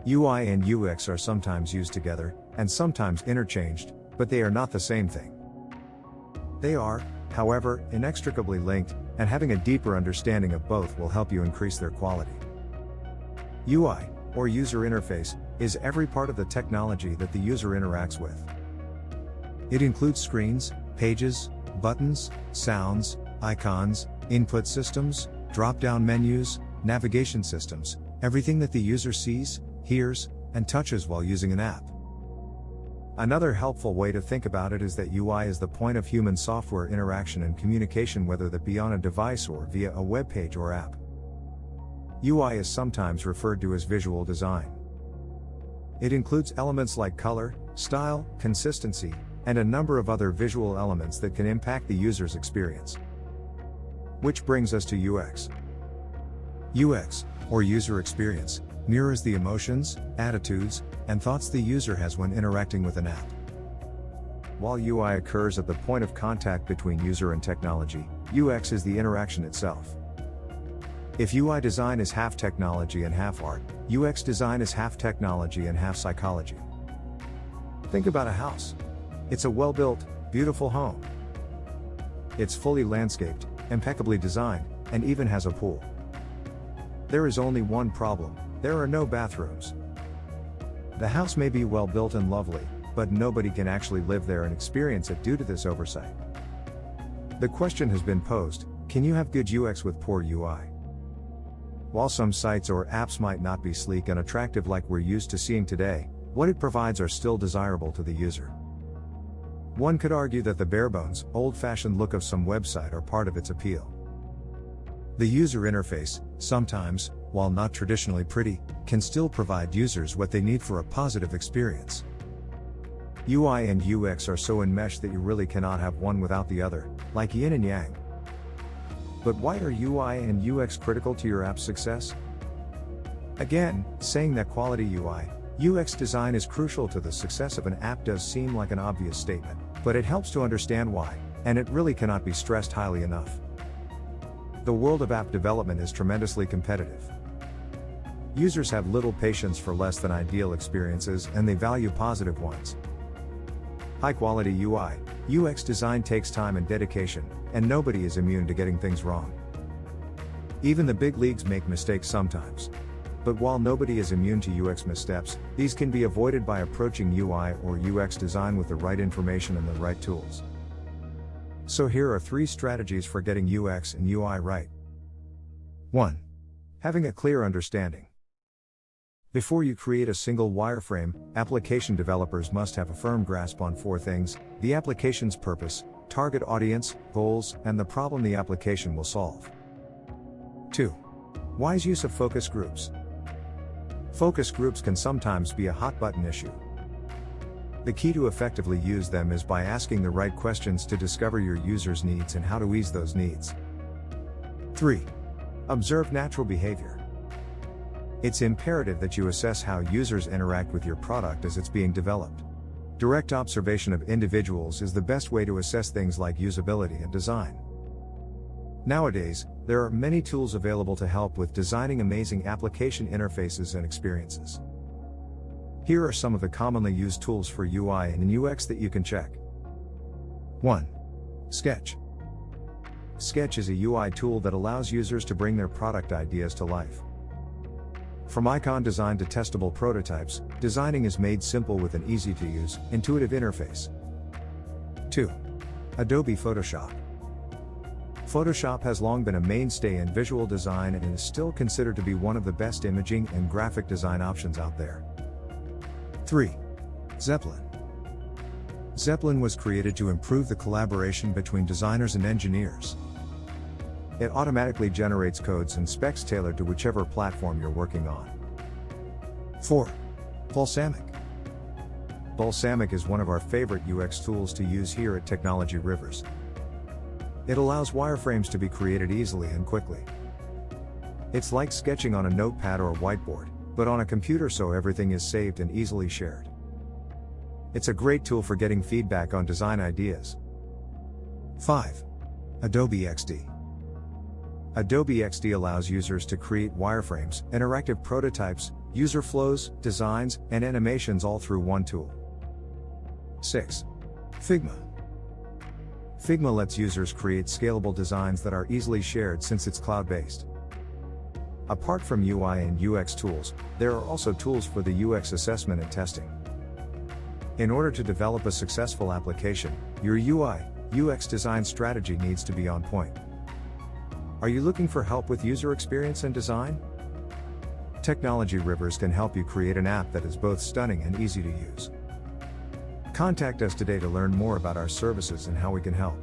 UI and UX are sometimes used together, and sometimes interchanged, but they are not the same thing. They are, however, inextricably linked, and having a deeper understanding of both will help you increase their quality. UI, or user interface, is every part of the technology that the user interacts with. It includes screens, pages, buttons, sounds, icons, input systems, drop-down menus, navigation systems, everything that the user sees, hears, and touches while using an app. Another helpful way to think about it is that UI is the point of human software interaction and communication, whether that be on a device or via a web page or app. UI is sometimes referred to as visual design. It includes elements like color, style, consistency, and a number of other visual elements that can impact the user's experience. Which brings us to UX. UX, or user experience, mirrors the emotions, attitudes, and thoughts the user has when interacting with an app. While UI occurs at the point of contact between user and technology, UX is the interaction itself. If UI design is half technology and half art, UX design is half technology and half psychology. Think about a house. It's a well-built, beautiful home. It's fully landscaped, impeccably designed, and even has a pool. There is only one problem: there are no bathrooms. The house may be well built and lovely, but nobody can actually live there and experience it due to this oversight. The question has been posed: can you have good UX with poor UI? While some sites or apps might not be sleek and attractive like we're used to seeing today, what it provides are still desirable to the user. One could argue that the barebones, old-fashioned look of some website are part of its appeal. The user interface, sometimes, while not traditionally pretty, can still provide users what they need for a positive experience. UI and UX are so enmeshed that you really cannot have one without the other, like yin and yang. But why are UI and UX critical to your app's success? Again, saying that quality UI, UX design is crucial to the success of an app does seem like an obvious statement, but it helps to understand why, and it really cannot be stressed highly enough. The world of app development is tremendously competitive. Users have little patience for less than ideal experiences, and they value positive ones. High-quality UI, UX design takes time and dedication, and nobody is immune to getting things wrong. Even the big leagues make mistakes sometimes. But while nobody is immune to UX missteps, these can be avoided by approaching UI or UX design with the right information and the right tools. So here are 3 strategies for getting UX and UI right. 1. Having a clear understanding. Before you create a single wireframe, application developers must have a firm grasp on 4 things: the application's purpose, target audience, goals, and the problem the application will solve. 2. Wise use of focus groups. Focus groups can sometimes be a hot-button issue. The key to effectively use them is by asking the right questions to discover your user's needs and how to ease those needs. 3. Observe natural behavior. It's imperative that you assess how users interact with your product as it's being developed. Direct observation of individuals is the best way to assess things like usability and design. Nowadays, there are many tools available to help with designing amazing application interfaces and experiences. Here are some of the commonly used tools for UI and UX that you can check. 1. Sketch. Sketch is a UI tool that allows users to bring their product ideas to life. From icon design to testable prototypes, designing is made simple with an easy-to-use, intuitive interface. 2. Adobe Photoshop. Photoshop has long been a mainstay in visual design and is still considered to be one of the best imaging and graphic design options out there. 3. Zeppelin. Zeppelin was created to improve the collaboration between designers and engineers. It automatically generates codes and specs tailored to whichever platform you're working on. 4. Balsamiq. Balsamiq is one of our favorite UX tools to use here at Technology Rivers. It allows wireframes to be created easily and quickly. It's like sketching on a notepad or whiteboard, but on a computer, so everything is saved and easily shared. It's a great tool for getting feedback on design ideas. 5. Adobe XD. Adobe XD allows users to create wireframes, interactive prototypes, user flows, designs, and animations all through one tool. 6. Figma. Figma lets users create scalable designs that are easily shared since it's cloud-based. Apart from UI and UX tools, there are also tools for the UX assessment and testing. In order to develop a successful application, your UI, UX design strategy needs to be on point. Are you looking for help with user experience and design? Technology Rivers can help you create an app that is both stunning and easy to use. Contact us today to learn more about our services and how we can help.